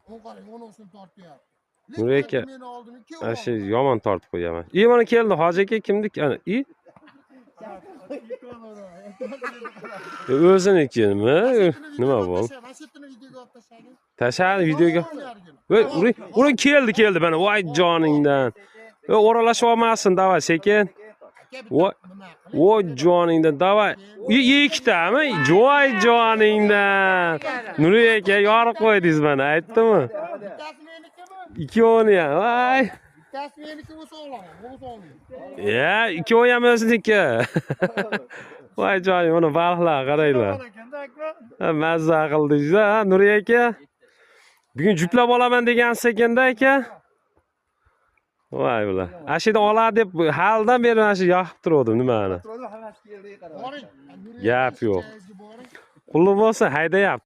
O qarang, onu olsun tortyapti. Nuriy aka, Men oldim 2 ana shu yomon tortib qo'yaman. Mana keldi Hoji aka kimdik? Ana, o'zinikimi? Nima bo'ldi? Mashetini videoga olib tashladim. Tashadi videoga. Voy, keldi mana. Voy joningdan. O'ralashib olmasin, davay sekin. Voy joningdan, davay. Ikkitami? Voy joningdan. Nuriy aka yorib qo'ydingiz mana, aytdimmi? Ikkovini ham. Voy. Bittasi meniki bo'lsa olaman, bo'lsa olmayman. Ya, ikkovi ham o'ziniki. Voy jonim, mana baliqlar qaranglar. Mazza qildingiz-a, Nuriy aka. Bugun juplab olaman degansiz ekanda aka. Voy bular. Ashida oladi deb haldan beri mana shu yoqib turdim nimani. Gap yo'q. Qulluq bo'lsa haydayapti.